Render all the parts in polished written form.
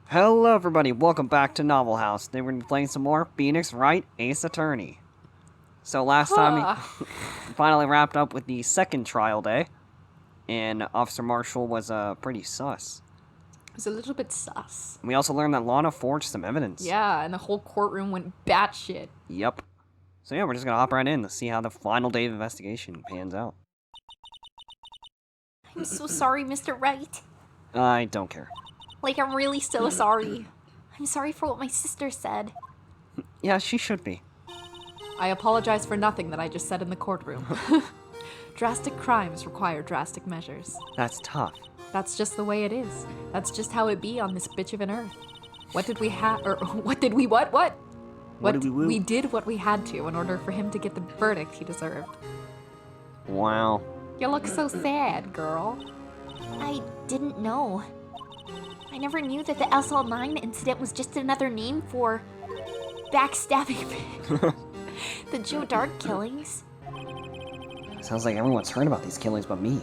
Hello everybody, welcome back to Novel House. Today we're going to be playing some more Phoenix Wright Ace Attorney. So last time we finally wrapped up with the second trial day, and Officer Marshall was pretty sus. It was a little bit sus. We also learned that Lana forged some evidence. Yeah, and the whole courtroom went batshit. Yep. So yeah, we're just going to hop right in to see how the final day of investigation pans out. I'm so sorry, Mr. Wright. I don't care. Like, I'm really so sorry. I'm sorry for what my sister said. Yeah, she should be. I apologize for nothing that I just said in the courtroom. Drastic crimes require drastic measures. That's tough. That's just the way it is. That's just how it be on this bitch of an earth. What did we have, or what did we, what? What did we woo? We did what we had to in order for him to get the verdict he deserved. Wow. You look so sad, girl. I didn't know. I never knew that the SL9 incident was just another name for backstabbing the Joe Dark killings. Sounds like everyone's heard about these killings but me.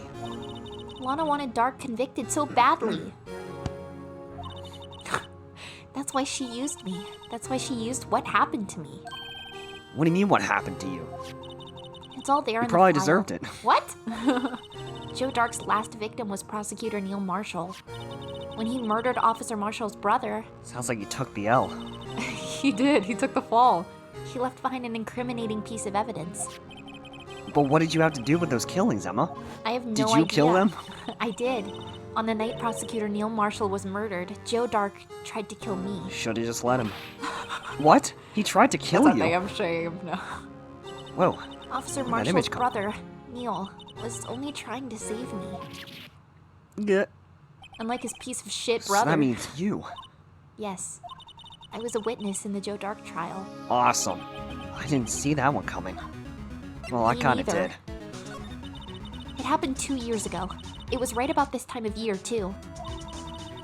Lana wanted Dark convicted so badly. That's why she used me. That's why she used what happened to me. What do you mean what happened to you? It's all there in You the probably file. deserved it. What? Joe Dark's last victim was Prosecutor Neil Marshall. When he murdered Officer Marshall's brother, Sounds like you took the L. He did, he took the fall. he left behind an incriminating piece of evidence. But what did you have to do with those killings, Emma? I have no Did idea. you kill them? I did. On the night Prosecutor Neil Marshall was murdered, Joe Dark tried to kill me. Should've just let him. What? He tried to kill That's a you? damn shame, no. Whoa. Officer Where'd that image Marshall's come brother, Neil, was only trying to save me. Yeah. Unlike his piece of shit So brother. that means you. Yes. I was a witness in the Joe Dark trial. Awesome. I didn't see that one coming. Well, I Me kinda neither. did. It happened 2 years ago. It was right about this time of year, too.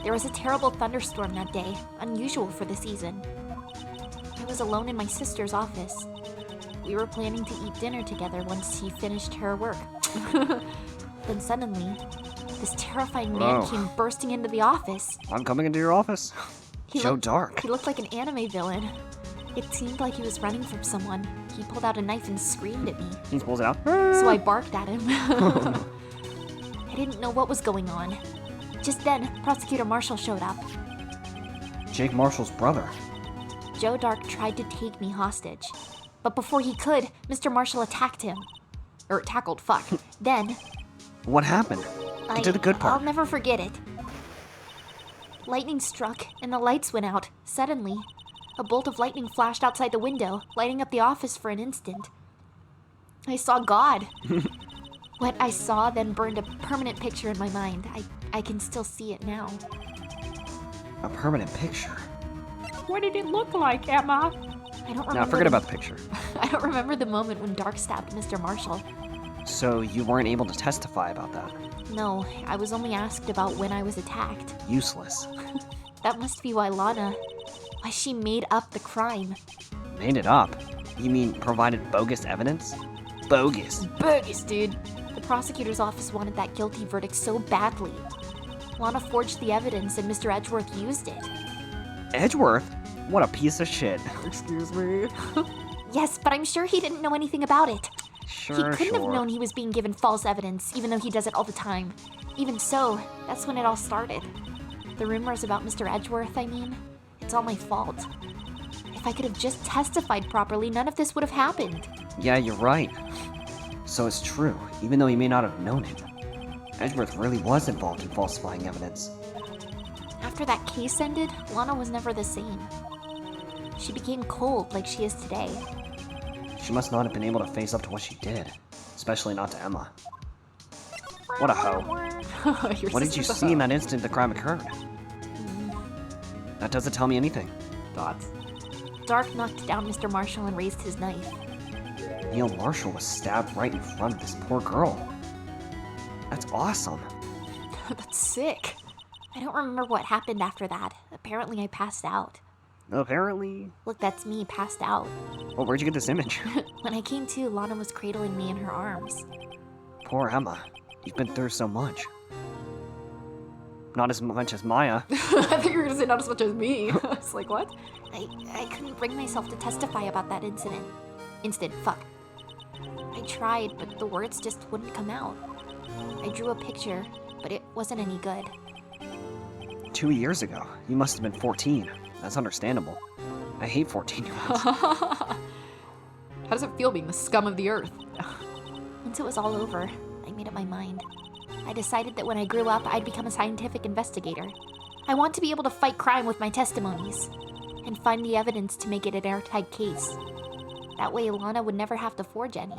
There was a terrible thunderstorm that day, unusual for the season. I was alone in my sister's office. We were planning to eat dinner together once she finished her work. Then suddenly, this terrifying man Whoa. came bursting into the office. I'm coming into your office. He Joe looked- Dark. He looked like an anime villain. It seemed like he was running from someone. He pulled out a knife and screamed at me. He pulls it out. So I barked at him. I didn't know what was going on. Just then, Prosecutor Marshall showed up. Jake Marshall's brother. Joe Dark tried to take me hostage. But before he could, Mr. Marshall attacked him. Or tackled, fuck. Then, What happened? Get to the good I'll part. never forget it. Lightning struck, and the lights went out. Suddenly, a bolt of lightning flashed outside the window, lighting up the office for an instant. I saw God. What I saw then burned a permanent picture in my mind. I can still see it now. A permanent picture. What did it look like, Emma? I don't remember. Now, forget about the picture. I don't remember the moment when Dark stabbed Mr. Marshall. So, you weren't able to testify about that. No, I was only asked about when I was attacked. Useless. That must be why why she made up the crime. Made it up. You mean provided bogus evidence? Bogus. Bogus, dude. The prosecutor's office wanted that guilty verdict so badly. Lana forged the evidence and Mr. Edgeworth used it. Edgeworth? What a piece of shit. Excuse me. Yes, but I'm sure he didn't know anything about it. Sure, He couldn't sure. have known he was being given false evidence, even though he does it all the time. Even so, that's when it all started. The rumors about Mr. Edgeworth, I mean, it's all my fault. If I could have just testified properly, none of this would have happened. Yeah, you're right. So it's true, even though he may not have known it. Edgeworth really was involved in falsifying evidence. After that case ended, Lana was never the same. She became cold like she is today. She must not have been able to face up to what she did, especially not to Emma. What a hoe. Your What did you sister's a see in hoe. that instant the crime occurred? That doesn't tell me anything. Thoughts? Dark knocked down Mr. Marshall and raised his knife. Neil Marshall was stabbed right in front of this poor girl. That's awesome. That's sick. I don't remember what happened after that. Apparently I passed out. Apparently... Look, that's me, passed out. Well, where'd you get this image? When I came to, Lana was cradling me in her arms. Poor Emma. You've been through so much. Not as much as Maya. I think you were gonna say not as much as me. I was like, what? I couldn't bring myself to testify about that incident. Fuck. I tried, but the words just wouldn't come out. I drew a picture, but it wasn't any good. 2 years ago. You must have been 14. That's understandable. I hate 14-year-olds. How does it feel being the scum of the earth? Once it was all over, I made up my mind. I decided that when I grew up, I'd become a scientific investigator. I want to be able to fight crime with my testimonies, and find the evidence to make it an airtight case. That way Lana would never have to forge any.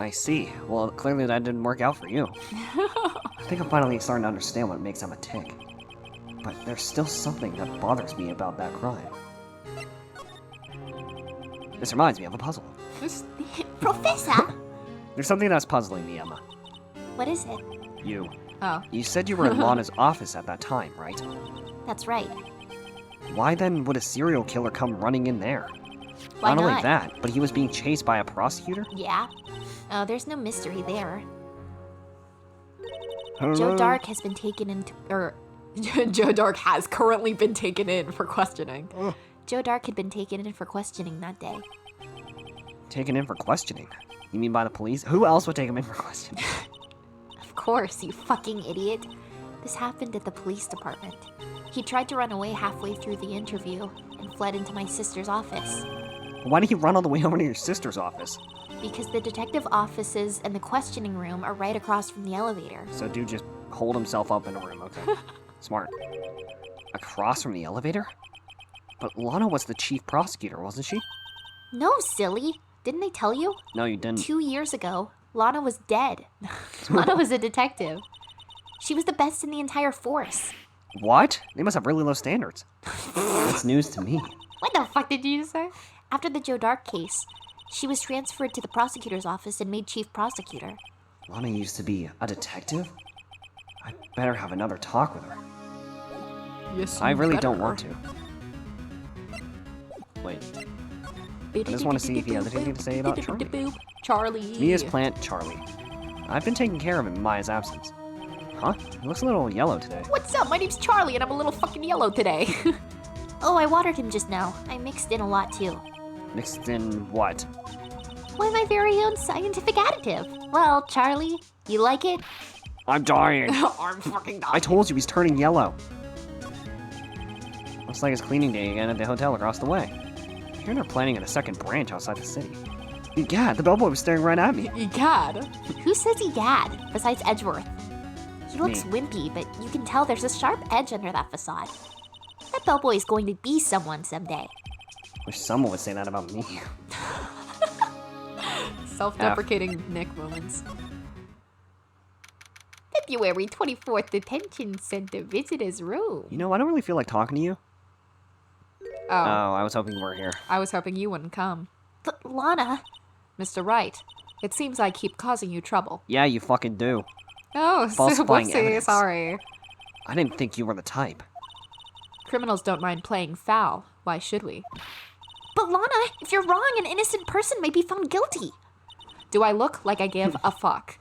I see. Well, clearly that didn't work out for you. I think I'm finally starting to understand what makes Emma tick. But there's still something that bothers me about that crime. This reminds me of a puzzle. Professor! There's something that's puzzling me, Emma. What is it? You. Oh. You said you were in Lana's office at that time, right? That's right. Why then would a serial killer come running in there? Why Not only not? that, but he was being chased by a prosecutor? Yeah. There's no mystery there. Hello? Joe Dark has been taken into... Joe Dark has currently been taken in for questioning. Joe Dark had been taken in for questioning that day. Taken in for questioning? You mean by the police? Who else would take him in for questioning? Of course, you fucking idiot. This happened at the police department. He tried to run away halfway through the interview and fled into my sister's office. Why did he run all the way over to your sister's office? Because the detective offices and the questioning room are right across from the elevator. So dude just holed himself up in a room, okay. Smart. Across from the elevator? But Lana was the chief prosecutor, wasn't she? No, silly. Didn't I tell you? No, you didn't. 2 years ago, Lana was dead. Lana was a detective. She was the best in the entire force. What? They must have really low standards. That's news to me. What the fuck did you just say? After the Joe Dark case, she was transferred to the prosecutor's office and made chief prosecutor. Lana used to be a detective? I better have another talk with her. Yes, I you really better. don't want to. Wait. I just want to see if he has anything to say about Charlie. Charlie. Mia's plant, Charlie. I've been taking care of him in Maya's absence. Huh? He looks a little yellow today. What's up? My name's Charlie and I'm a little fucking yellow today. Oh, I watered him just now. I mixed in a lot too. Mixed in what? Why, my very own scientific additive. Well, Charlie, you like it? I'm dying. I'm fucking dying. I told you he's turning yellow. Looks like it's cleaning day again at the hotel across the way. I hear they're planning a second branch outside the city. Egad, the bellboy was staring right at me. Egad. Who says egad, besides Edgeworth? He looks Me. wimpy, but you can tell there's a sharp edge under that facade. That bellboy is going to be someone someday. Wish someone would say that about me. Self-deprecating Nick moments. February 24th Detention Center Visitors Room. You know, I don't really feel like talking to you. Oh, I was hoping you were here. I was hoping you wouldn't come. But Lana, Mr. Wright, it seems I keep causing you trouble. Yeah, you fucking do. Oh, Falsifying whoopsie, evidence. sorry. I didn't think you were the type. Criminals don't mind playing foul. Why should we? but Lana, if you're wrong, an innocent person may be found guilty. Do I look like I give a fuck?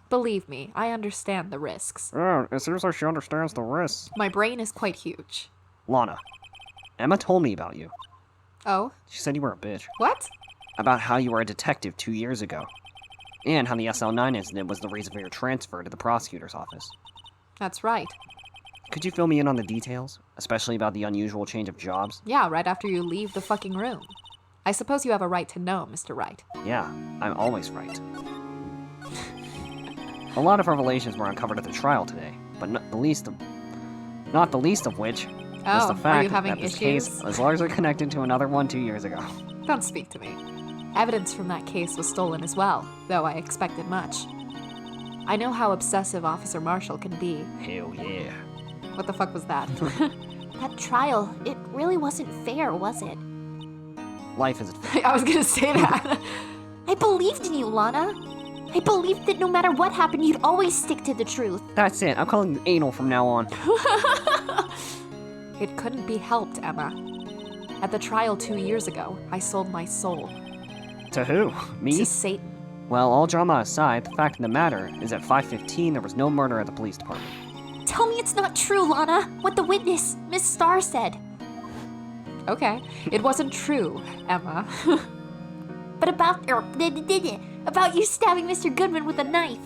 Believe me, I understand the risks. Oh, it seems like she understands the risks. My brain is quite huge. Lana, Emma told me about you. Oh? She said you were a bitch. What? About how you were a detective 2 years ago. And how the SL9 incident was the reason for your transfer to the prosecutor's office. That's right. Could you fill me in on the details? Especially about the unusual change of jobs? Yeah, right after you leave the fucking room. I suppose you have a right to know, Mr. Wright. Yeah, I'm always right. A lot of revelations were uncovered at the trial today, but not the least of which was the Oh, are fact you having that this issues? case was largely connected to another one 2 years ago. Don't speak to me. Evidence from that case was stolen as well, though I expected much. I know how obsessive Officer Marshall can be. Hell yeah. What the fuck was that? That trial, it really wasn't fair, was it? Life isn't fair. I was gonna say that. I believed in you, Lana. I believed that no matter what happened, you'd always stick to the truth. That's it. I'm calling you anal from now on. It couldn't be helped, Emma. At the trial 2 years ago, I sold my soul To who? Me? to Satan. Well, all drama aside, the fact of the matter is at 5:15 there was no murder at the police department. Tell me it's not true, Lana. What the witness, Miss Starr, said. Okay, it wasn't true, Emma. But about you stabbing Mr. Goodman with a knife.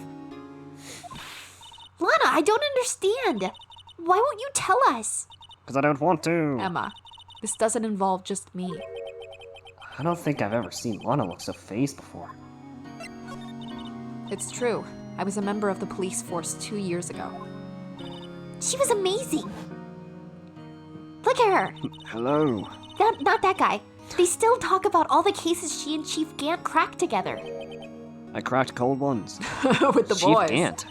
Lana, I don't understand. Why won't you tell us? Because I don't want to. Emma, this doesn't involve just me. I don't think I've ever seen Lana look so phased before. It's true. I was a member of the police force 2 years ago. She was amazing. Look at her. Hello. Not that guy. They still talk about all the cases she and Chief Gant cracked together. I cracked cold ones. With the Chief boys. Gant.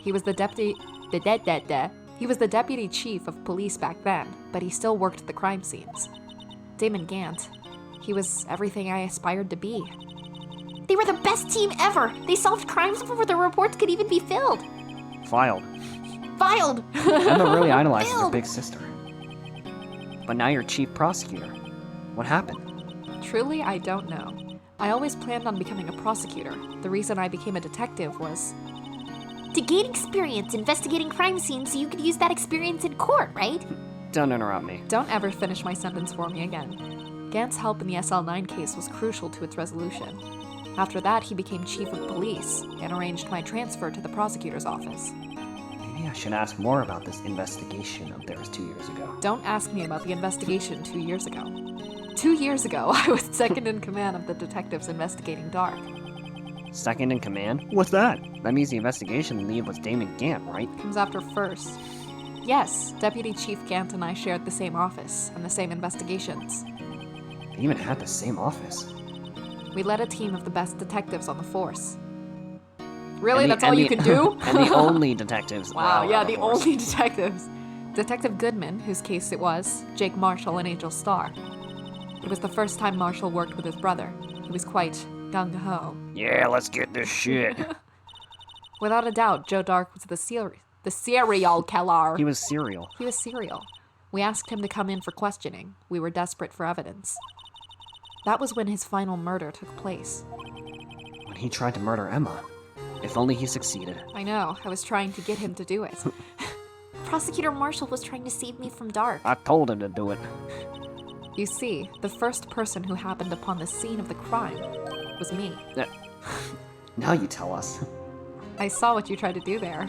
He was the He was the deputy chief of police back then, but he still worked the crime scenes. Damon Gant. He was everything I aspired to be. They were the best team ever. They solved crimes before the reports could even be filled. Filed. Filed. Emma really idolizes her Filled. big sister. But now you're chief prosecutor. What happened? Truly, I don't know. I always planned on becoming a prosecutor. The reason I became a detective was... To gain experience investigating crime scenes so you could use that experience in court, right? Don't interrupt me. Don't ever finish my sentence for me again. Gant's help in the SL9 case was crucial to its resolution. After that, he became chief of police and arranged my transfer to the prosecutor's office. Maybe I should ask more about this investigation of theirs 2 years ago. Don't ask me about the investigation 2 years ago. 2 years ago, I was second in command of the detectives investigating Dark. Second in command? What's that? That means the investigation lead was Damon Gant, right? Comes after first. Yes, Deputy Chief Gant and I shared the same office and the same investigations. They even had the same office. We led a team of the best detectives on the force. Really? And the- That's all and you the- can do? And the only detectives. Wow, allowed yeah, on the force. only detectives. Detective Goodman, whose case it was, Jake Marshall and Angel Starr. It was the first time Marshall worked with his brother. He was quite gung-ho. Yeah, let's get this shit. Without a doubt, Joe Dark was the serial killer. He was serial. He was serial. We asked him to come in for questioning. We were desperate for evidence. That was when his final murder took place. When he tried to murder Emma. If only he succeeded. I know, I was trying to get him to do it. Prosecutor Marshall was trying to save me from Dark. I told him to do it. You see, the first person who happened upon the scene of the crime was me. Now you tell us. I saw what you tried to do there.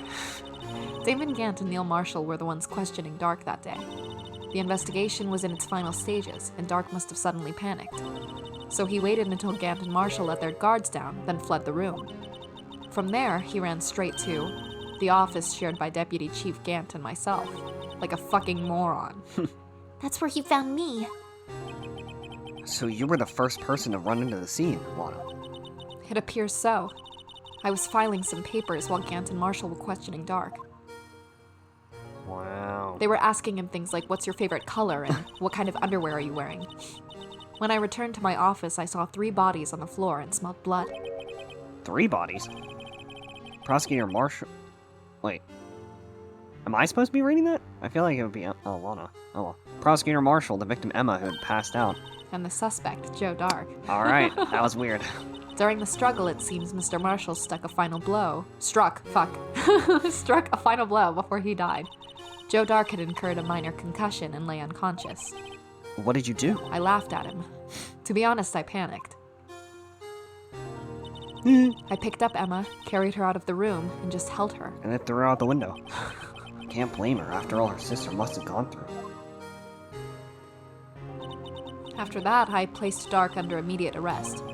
Damon Gant and Neil Marshall were the ones questioning Dark that day. The investigation was in its final stages, and Dark must have suddenly panicked. So he waited until Gant and Marshall let their guards down, then fled the room. From there, he ran straight to the office shared by Deputy Chief Gant and myself. Like a fucking moron. That's where he found me. So you were the first person to run into the scene, Lana. It appears so. I was filing some papers while Gant and Marshall were questioning Dark. Wow. They were asking him things like, what's your favorite color and what kind of underwear are you wearing? When I returned to my office, I saw 3 bodies on the floor and smelled blood. 3 bodies? Prosecutor Marshall... Wait. Am I supposed to be reading that? I feel like it would be... Oh, Lana. Oh, well. Prosecutor Marshall, the victim Emma, who had passed out. And the suspect, Joe Dark. Alright, that was weird. During the struggle, it seems Mr. Marshall struck a final blow before he died. Joe Dark had incurred a minor concussion and lay unconscious. What did you do? I laughed at him. To be honest, I panicked. I picked up Emma, carried her out of the room, and just held her. And then threw her out the window. Can't blame her, after all her sister must have gone through. After that, I placed Dark under immediate arrest.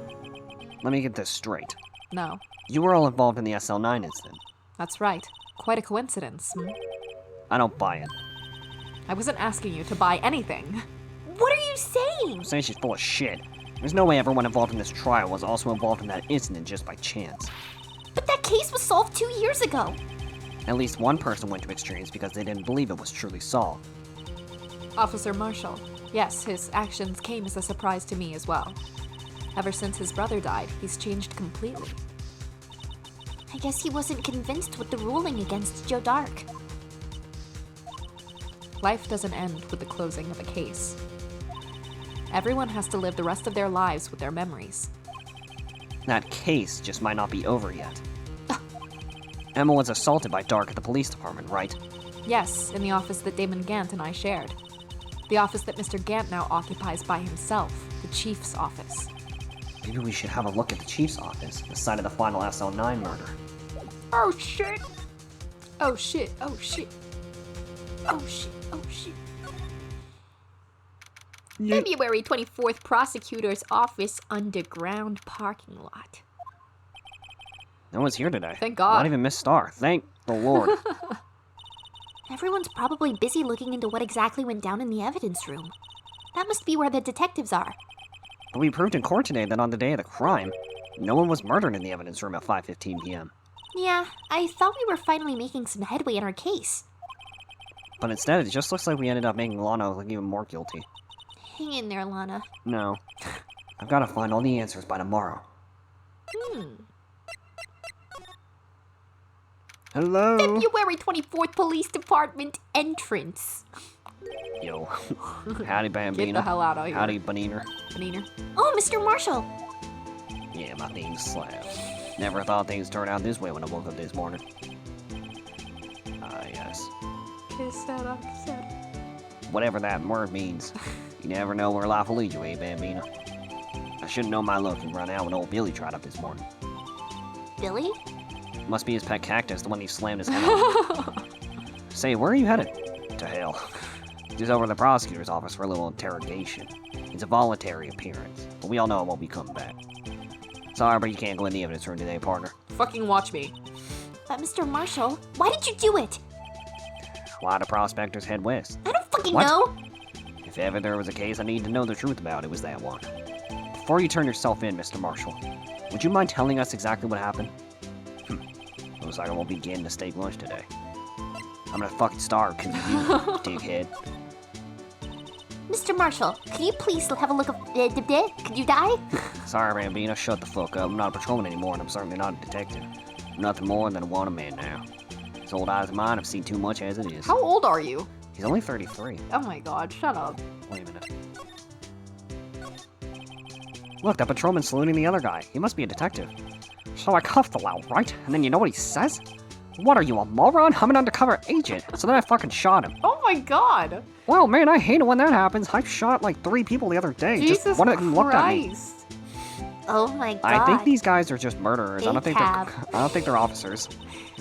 Let me get this straight. No, You were all involved in the SL9 incident. that's right. Quite a coincidence. I don't buy it. I wasn't asking you to buy anything. What are you saying? I'm saying she's full of shit. There's no way everyone involved in this trial was also involved in that incident just by chance. But that case was solved 2 years ago. At least one person went to extremes because they didn't believe it was truly solved. Officer Marshall. Yes, his actions came as a surprise to me as well. Ever since his brother died, he's changed completely. I guess he wasn't convinced with the ruling against Joe Dark. Life doesn't end with the closing of a case. Everyone has to live the rest of their lives with their memories. That case just might not be over yet. Emma was assaulted by Dark at the police department, right? Yes, in the office that Damon Gant and I shared. The office that Mr. Gant now occupies by himself, the Chief's office. Maybe we should have a look at the chief's office, the site of the final SL9 murder. Oh shit! Oh shit, oh shit. Oh shit, oh shit. February 24th, Prosecutor's Office underground parking lot. No one's here today. Thank God. Not even Miss Starr. Thank the Lord. Everyone's probably busy looking into what exactly went down in the evidence room. That must be where the detectives are. But we proved in court today that on the day of the crime, no one was murdered in the evidence room at 5:15 p.m. Yeah, I thought we were finally making some headway in our case. But instead, it just looks like we ended up making Lana look even more guilty. Hang in there, Lana. No. I've got to find all the answers by tomorrow. Hello? February 24th, Police Department entrance. Yo. Howdy, Bambina. Get the hell out of here. Howdy, Baniner. Panina. Oh, Mr. Marshall. Yeah, my name's Slab. Never thought things turned out this way when I woke up this morning. Ah, yes. Whatever that word means. You never know where life will lead you, eh, Bambina? I should've known my luck and run out when old Billy tried up this morning. Billy? Must be his pet cactus, the one he slammed his head on. Say, where are you headed? To hell. Just over to the prosecutor's office for a little interrogation. It's a voluntary appearance, but we all know I won't be coming back. Sorry, but you can't go in the evidence room today, partner. Fucking watch me. But Mr. Marshall, why did you do it? Why do prospectors head west? I don't fucking What? know. If ever there was a case I need to know the truth about, it was that one. Before you turn yourself in, Mr. Marshall, would you mind telling us exactly what happened? Looks like I won't be getting a steak lunch today. I'm gonna fucking starve because of you, dickhead. Mr. Marshall, could you please have a look of could you die? Sorry, Rambino, shut the fuck up. I'm not a patrolman anymore, and I'm certainly not a detective. I'm nothing more than a wanted man now. These old eyes of mine have seen too much as it is. How old are you? He's only 33. Oh my god, shut up. Wait a minute. Look, that patrolman's saluting the other guy. He must be a detective. So I cuffed the loud, right? And then you know what he says? What are you, a moron? I'm an undercover agent. So then I fucking shot him. Oh my god. Well, man, I hate it when that happens. I shot like 3 people the other day. Jesus just one of them looked at me. Christ. Oh my god. I think these guys are just murderers. I don't think ACAB. they're officers.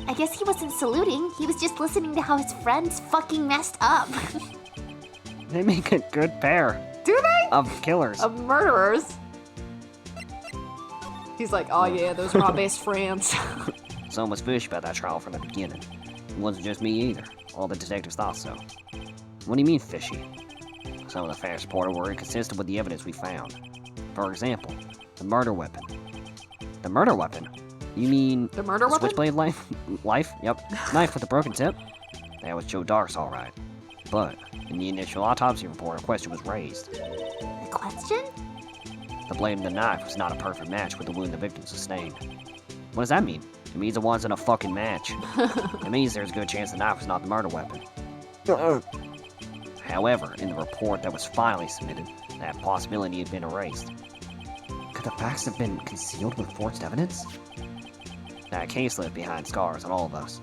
I guess he wasn't saluting. He was just listening to how his friends fucking messed up. They make a good pair Do they? of killers. Of murderers. He's like, oh yeah, those are my best friends. So much fish about that trial from the beginning. It wasn't just me either. All the detectives thought so. What do you mean fishy? Some of the facts reported were inconsistent with the evidence we found. For example, the murder weapon. The murder weapon? You mean The murder weapon? switchblade knife? Yep. Knife with a broken tip? That was Joe Dark's alright. But in the initial autopsy report, a question was raised. The question? The blade of the knife was not a perfect match with the wound the victim sustained. What does that mean? It means it wasn't a fucking match. It means there's a good chance the knife was not the murder weapon. However, in the report that was finally submitted, that possibility had been erased. Could the facts have been concealed with forged evidence? That case left behind scars on all of us.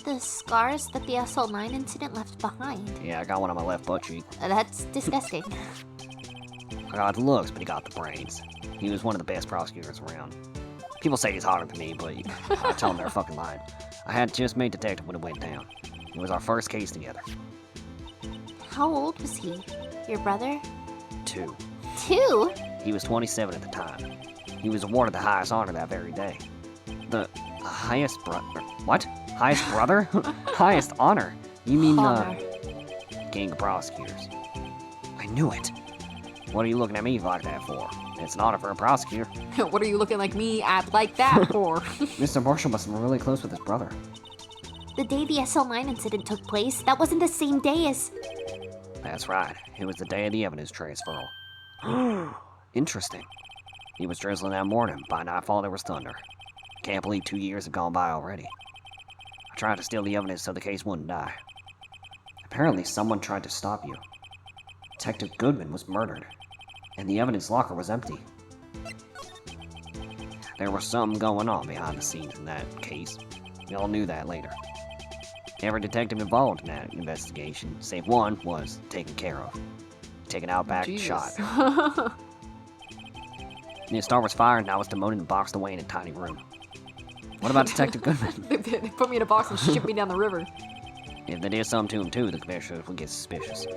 The scars that the SL9 incident left behind. Yeah, I got one on my left butt cheek. That's disgusting. I got the looks, but he got the brains. He was one of the best prosecutors around. People say he's hotter than me, but I tell them they're fucking lying. I had just made detective when it went down. It was our first case together. How old was he? Your brother? 2. 2? He was 27 at the time. He was awarded the highest honor that very day. The highest what? Highest brother? Highest honor? You mean, Honor. Gang of prosecutors. I knew it. What are you looking at me like that for? It's an honor for a prosecutor. What are you looking like me at like that for? Mr. Marshall must have been really close with his brother. The day the SL9 incident took place, that wasn't the same day as... That's right. It was the day of the evidence transfer. Interesting. He was drizzling that morning. By nightfall, there was thunder. Can't believe 2 years have gone by already. I tried to steal the evidence so the case wouldn't die. Apparently, someone tried to stop you. Detective Goodman was murdered, and the evidence locker was empty. There was something going on behind the scenes in that case. We all knew that later. Every detective involved in that investigation, save one, was taken care of. Taken out back and shot. New star was fired, and I was demoted and boxed away in a tiny room. What about Detective Goodman? They put me in a box and shipped me down the river. If they did something to him too, the commissioners would get suspicious.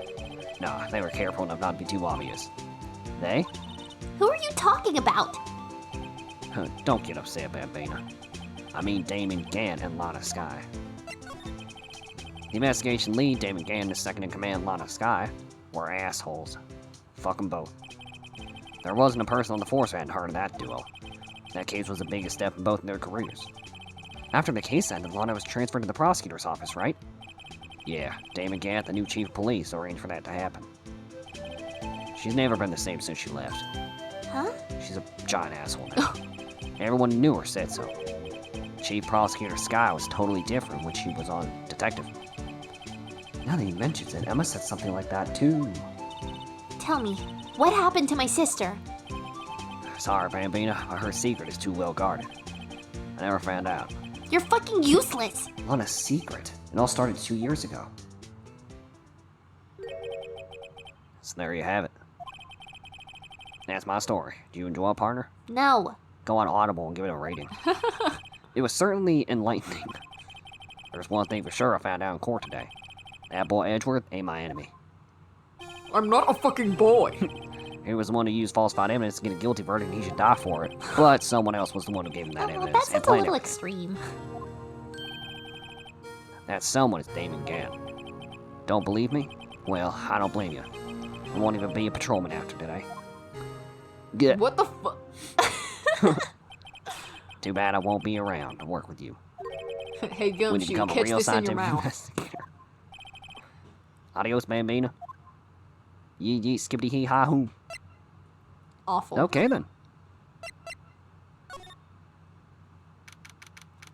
Nah, they were careful enough not to be too obvious. They? Who are you talking about? Don't get upset, Bambina. I mean Damon Gant and Lana Sky. The investigation lead, Damon Gant, and the second-in-command, Lana Sky, were assholes. Fuck them both. There wasn't a person on the force who hadn't heard of that duo. That case was the biggest step in both of their careers. After the case ended, Lana was transferred to the prosecutor's office, right? Yeah, Damon Gant, the new chief of police, arranged for that to happen. She's never been the same since she left. Huh? She's a giant asshole now. Everyone who knew her said so. Chief Prosecutor Sky was totally different when she was on detective. Now that he mentions it, Emma said something like that too. Tell me, what happened to my sister? Sorry, Bambina, but her secret is too well guarded. I never found out. You're fucking useless! Lana's secret. It all started 2 years ago. So there you have it. That's my story. Do you enjoy it, partner? No. Go on Audible and give it a rating. It was certainly enlightening. There's one thing for sure I found out in court today. That boy Edgeworth ain't my enemy. I'm not a fucking boy. He was the one who used falsified evidence to get a guilty verdict and he should die for it. But someone else was the one who gave him that Well, evidence. that's a planted little it. extreme. That someone is Damon Gant. Don't believe me? Well, I don't blame you. I won't even be a patrolman after today. Good. What the fuck? Too bad I won't be around to work with you. Hey, When you Gumshoe, become a catch real this in your scientific mouth. investigator. Adios, Bambina. Yee yee skippity hee ha hoo. Awful. Okay then.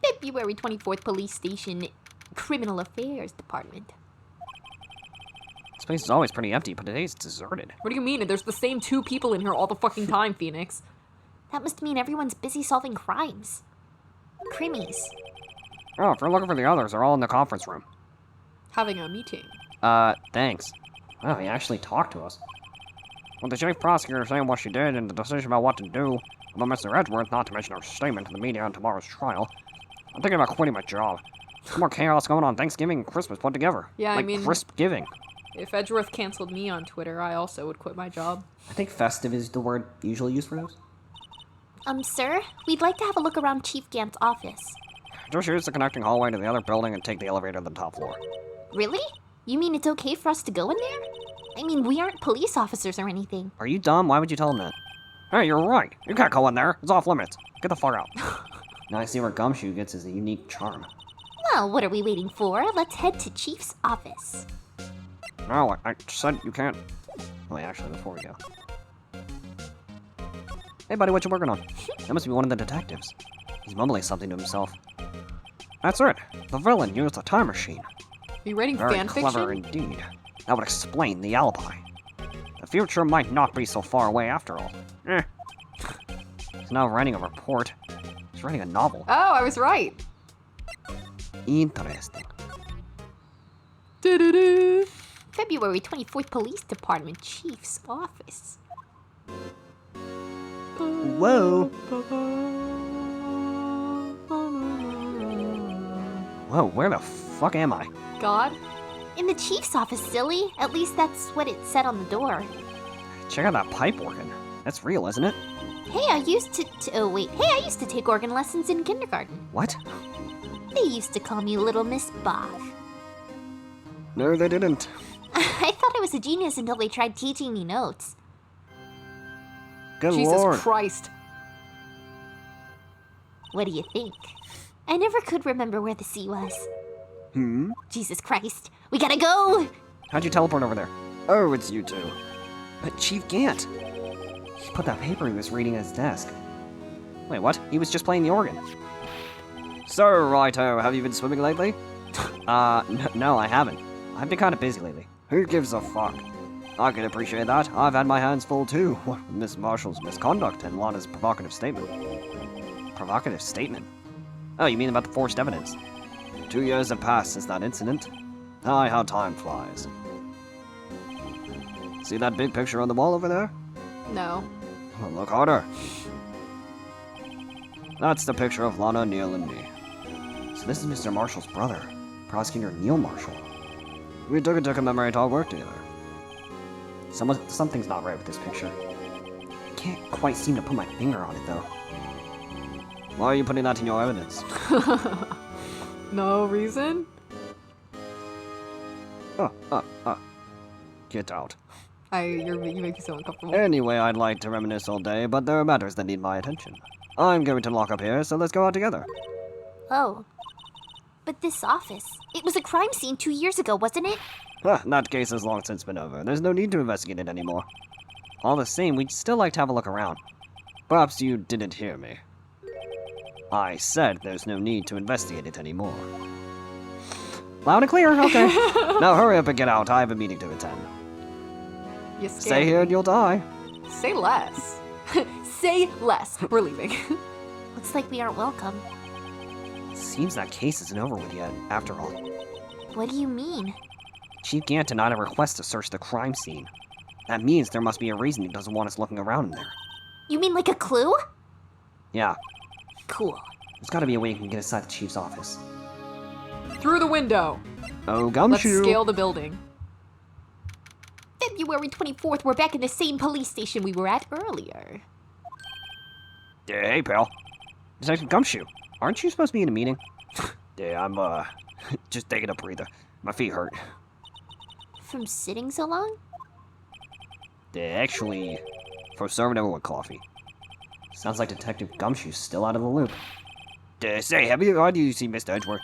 February 24th Police Station, Criminal Affairs Department. This place is always pretty empty, but today's deserted. What do you mean? There's the same 2 people in here all the fucking time, Phoenix. That must mean everyone's busy solving crimes. Crimies. Oh, if you're looking for the others, they're all in the conference room. Having a meeting. Thanks. Oh, he actually talked to us. With the chief prosecutor saying what she did and the decision about what to do about Mr. Edgeworth, not to mention her statement to the media on tomorrow's trial, I'm thinking about quitting my job. There's more chaos going on Thanksgiving and Christmas put together. Yeah, I like mean- crisp giving. If Edgeworth canceled me on Twitter, I also would quit my job. I think festive is the word usually used for those. Sir, we'd like to have a look around Chief Gant's office. Just use the connecting hallway to the other building and take the elevator to the top floor. Really? You mean it's okay for us to go in there? I mean, we aren't police officers or anything. Are you dumb? Why would you tell him that? Hey, you're right. You can't go in there. It's off limits. Get the fuck out. Now I see where Gumshoe gets his unique charm. Well, what are we waiting for? Let's head to Chief's office. No, I said you can't. Wait, actually, before we go. Hey, buddy, what you working on? That must be one of the detectives. He's mumbling something to himself. That's it. The villain used a time machine. Are you writing Very fan clever fiction? indeed. That would explain the alibi. The future might not be so far away after all. He's not writing a report. He's writing a novel. Oh, I was right. Interesting. Do-do-do. February 24th Police Department Chief's office. Whoa. Whoa, where the fuck am I? God? In the chief's office, silly. At least that's what it said on the door. Check out that pipe organ. That's real, isn't it? Hey, I used I used to take organ lessons in kindergarten. What? They used to call me Little Miss Bob. No, they didn't. I thought I was a genius until they tried teaching me notes. Good Jesus lord. Christ. What do you think? I never could remember where the sea was. Jesus Christ. We gotta go! How'd you teleport over there? Oh, it's you two. But Chief Gant. He put that paper he was reading at his desk. Wait, what? He was just playing the organ. So, Righto, have you been swimming lately? No, I haven't. I've been kind of busy lately. Who gives a fuck? I can appreciate that. I've had my hands full too. What with Miss Marshall's misconduct and Lana's provocative statement. Provocative statement? Oh, you mean about the forced evidence? 2 years have passed since that incident. Aye, how time flies. See that big picture on the wall over there? No. Well, look harder. That's the picture of Lana, Neil, and me. So this is Mr. Marshall's brother, Prosecutor Neil Marshall. We took it to commemorate our work together. Something's not right with this picture. I can't quite seem to put my finger on it, though. Why are you putting that in your evidence? No reason? Get out. You make me so uncomfortable. Anyway, I'd like to reminisce all day, but there are matters that need my attention. I'm going to lock up here, so let's go out together. Oh. But this office, it was a crime scene 2 years ago, wasn't it? That case has long since been over. There's no need to investigate it anymore. All the same, we'd still like to have a look around. Perhaps you didn't hear me. I said there's no need to investigate it anymore. Loud and clear, okay. Now hurry up and get out. I have a meeting to attend. You scared Stay here me. and you'll die. Say less. Say less. We're leaving. Looks like we aren't welcome. Seems that case isn't over with yet, after all. What do you mean? Chief Gant denied a request to search the crime scene. That means there must be a reason he doesn't want us looking around in there. You mean like a clue? Yeah, Cool. there's gotta be a way we can get inside the chief's office. Through the window. Oh, Let's gumshoe! scale the building. February 24th, we're back in the same police station we were at earlier. Hey, pal. Detective Gumshoe, aren't you supposed to be in a meeting? Yeah, I'm, just taking a breather. My feet hurt. From sitting so long? Actually, for serving everyone coffee. Sounds like Detective Gumshoe's still out of the loop. Say, have you seen Mr. Edgeworth?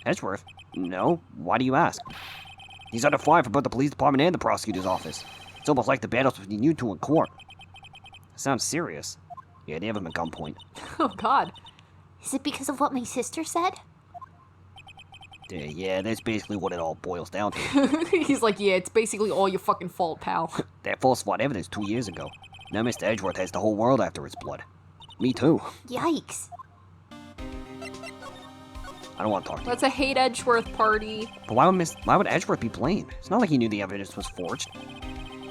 Edgeworth? No. Why do you ask? He's under fire for both the police department and the prosecutor's office. It's almost like the battles between you two in court. Sounds serious. Yeah, they have him at gunpoint. Oh, God. Is it because of what my sister said? Yeah, that's basically what it all boils down to. He's like, yeah, it's basically all your fucking fault, pal. That falsified evidence 2 years ago. Now Mr. Edgeworth has the whole world after his blood. Me too. Yikes. I don't want to talk to you. That's a hate Edgeworth party. But why would Edgeworth be blamed? It's not like he knew the evidence was forged.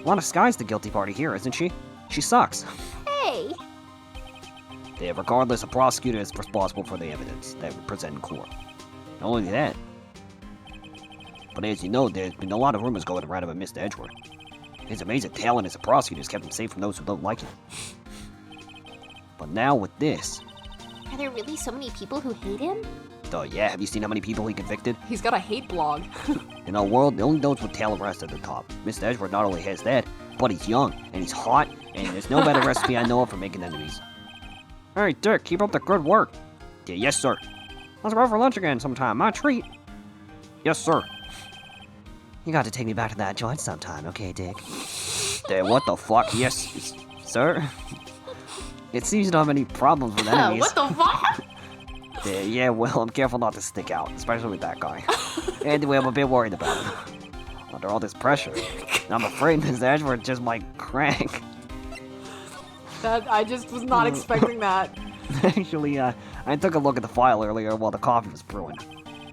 Lana Sky's the guilty party here, isn't she? She sucks. Hey. Yeah, regardless, a prosecutor is responsible for the evidence that we present in court. Not only that, but as you know, there's been a lot of rumors going around about Mr. Edgeworth. His amazing talent as a prosecutor has kept him safe from those who don't like him. But now with this, Are there really so many people who hate him? yeah, have you seen how many people he convicted? He's got a hate blog. In our world, the only those with talent rest at the top. Mr. Edgeworth not only has that, but he's young, and he's hot, and there's no better recipe I know of for making enemies. Hey, Dick, keep up the good work. Yeah, yes, sir. Let's go out for lunch again sometime. My treat. Yes, sir. You got to take me back to that joint sometime, okay, Dick? What the fuck? Yes, sir. It seems you don't have any problems with enemies. What the fuck? Yeah, well, I'm careful not to stick out, especially with that guy. Anyway, I'm a bit worried about him. Under all this pressure, I'm afraid Mr. Edgeworth just might crank. I just was not expecting that. Actually, I took a look at the file earlier while the coffee was brewing.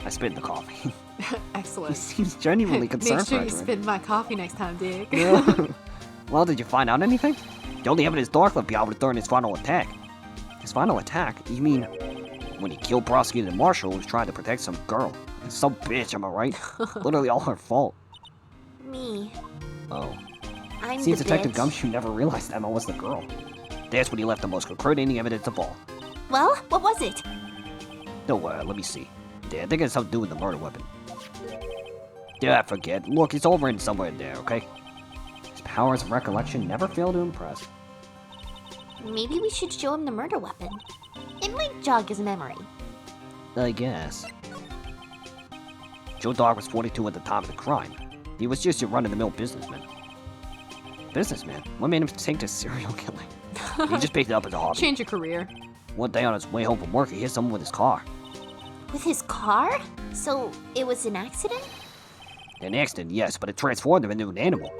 I spit in the coffee. He Excellent. seems genuinely concerned Make sure for you Edgeworth. spin my coffee next time, Dick. Well, did you find out anything? The only evidence Dark left behind was during his final attack. His final attack? You mean when he killed Prosecutor Marshall who was trying to protect some girl? Some bitch, am I right? Literally all her fault. Me. Oh. I'm Seems the Detective bitch. Gumshoe never realized Emma was the girl. That's when he left the most incriminating evidence of all. Well, what was it? No, let me see. Yeah, I think it has something to do with the murder weapon. Yeah, I forget. Look, it's all written somewhere in there, okay? His powers of recollection never fail to impress. Maybe we should show him the murder weapon. It might jog his memory. I guess. Joe Dog was 42 at the time of the crime. He was just your run-of-the-mill businessman. Businessman? What made him take to serial killing? He just picked it up as a hobby. Change your career. One day on his way home from work, he hit someone with his car. With his car? So, it was an accident? An accident, yes, but it transformed him into an animal.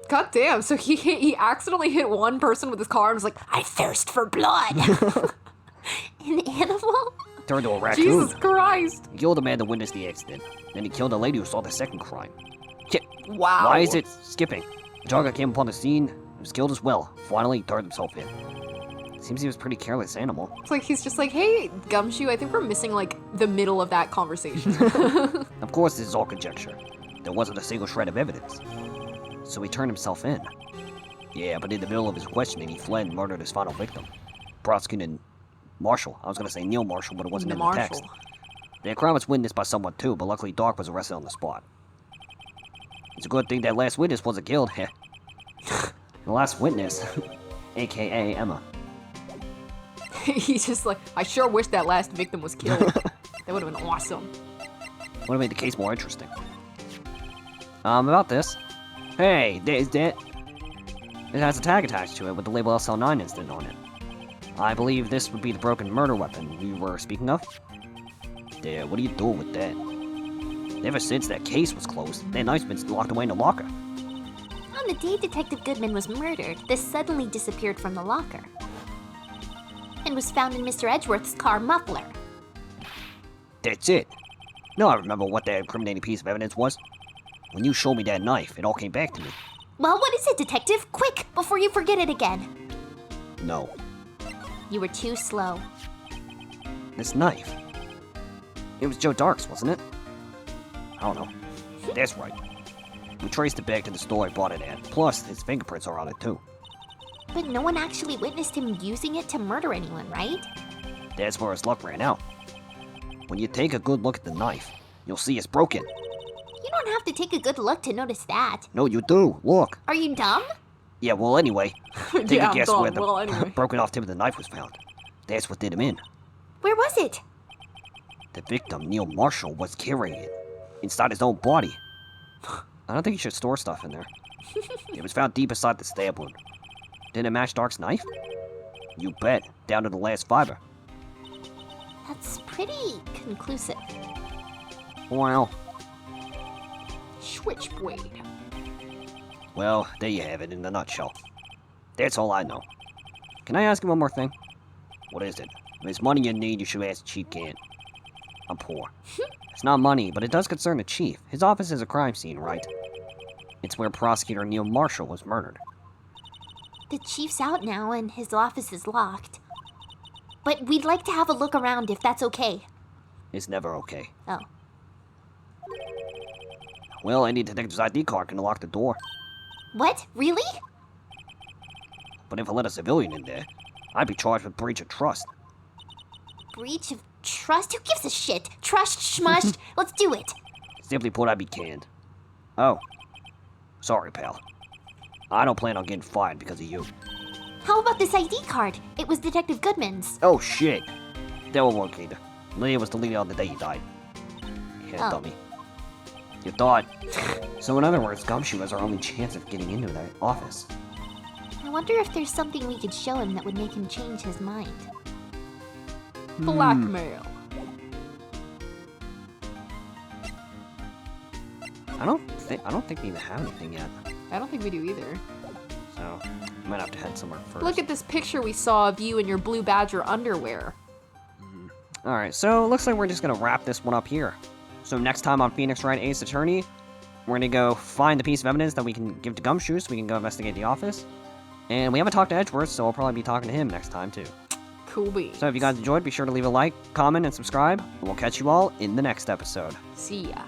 God damn, so he accidentally hit one person with his car and was like, I thirst for blood. An animal? turned to a raccoon. Jesus Christ! He killed the man that witnessed the accident. Then he killed the lady who saw the second crime. Wow. Why is it skipping? The dog that came upon the scene was killed as well. Finally, he turned himself in. Seems he was a pretty careless animal. It's like he's just like, hey, Gumshoe, I think we're missing like the middle of that conversation. Of course, this is all conjecture. There wasn't a single shred of evidence. So he turned himself in. Yeah, but in the middle of his questioning, he fled and murdered his final victim. Prosecuting Marshall. I was gonna say Neil Marshall, but it wasn't in the text. The crime was witnessed by someone too, but luckily Dark was arrested on the spot. It's a good thing that last witness wasn't killed. The last witness, aka Emma. He's just like, I sure wish that last victim was killed. That would have been awesome. Would have made the case more interesting. About this. Hey, there's that. It has a tag attached to it with the label SL9 incident on it. I believe this would be the broken murder weapon we were speaking of. Yeah, what are you doing with that? Ever since that case was closed, that knife's been locked away in the locker. On the day Detective Goodman was murdered, this suddenly disappeared from the locker. And was found in Mr. Edgeworth's car muffler. That's it. Now I remember what that incriminating piece of evidence was. When you showed me that knife, it all came back to me. Well, what is it, Detective? Quick, before you forget it again. No. You were too slow. This knife. It was Joe Dark's, wasn't it? I don't know. That's right. We traced it back to the store I bought it at. Plus, his fingerprints are on it too. But no one actually witnessed him using it to murder anyone, right? That's where his luck ran out. When you take a good look at the knife, you'll see it's broken. You don't have to take a good look to notice that. No, you do. Look. Are you dumb? Yeah, well, anyway. Take Yeah, a guess I'm where dumb. the Well, anyway. broken off tip of the knife was found. That's what did him in. Where was it? The victim, Neil Marshall, was carrying it inside his own body. I don't think you should store stuff in there. It was found deep inside the stab wound. Did it match Dark's knife? You bet, down to the last fiber. That's pretty conclusive. Well, Switchblade. well, there you have it in a nutshell. That's all I know. Can I ask you one more thing? What is it? If it's money you need, you should ask Chief Gant. I'm poor. It's not money, but it does concern the chief. His office is a crime scene, right? It's where Prosecutor Neil Marshall was murdered. The chief's out now and his office is locked. But we'd like to have a look around if that's okay. It's never okay. Oh. Well, any detective's ID card can unlock the door. What? Really? But if I let a civilian in there, I'd be charged with breach of trust. Breach of trust? Who gives a shit? Trust schmushed? Let's do it. Simply put, I'd be canned. Oh. Sorry, pal. I don't plan on getting fired because of you. How about this ID card? It was Detective Goodman's. Oh, shit. That won't work either. Leah was deleted on the day he died. Yeah, Oh. dummy. You thought. So in other words, Gumshoe has our only chance of getting into that office. I wonder if there's something we could show him that would make him change his mind. Blackmail. I don't think we even have anything yet. I don't think we do either. So, we might have to head somewhere first. Look at this picture we saw of you in your Blue Badger underwear. Alright, so it looks like we're just gonna wrap this one up here. So next time on Phoenix Wright Ace Attorney, we're gonna go find the piece of evidence that we can give to Gumshoe so we can go investigate the office. And we haven't talked to Edgeworth, so we'll probably be talking to him next time too. Cool beans. So if you guys enjoyed, be sure to leave a like, comment, and subscribe, and we'll catch you all in the next episode. See ya.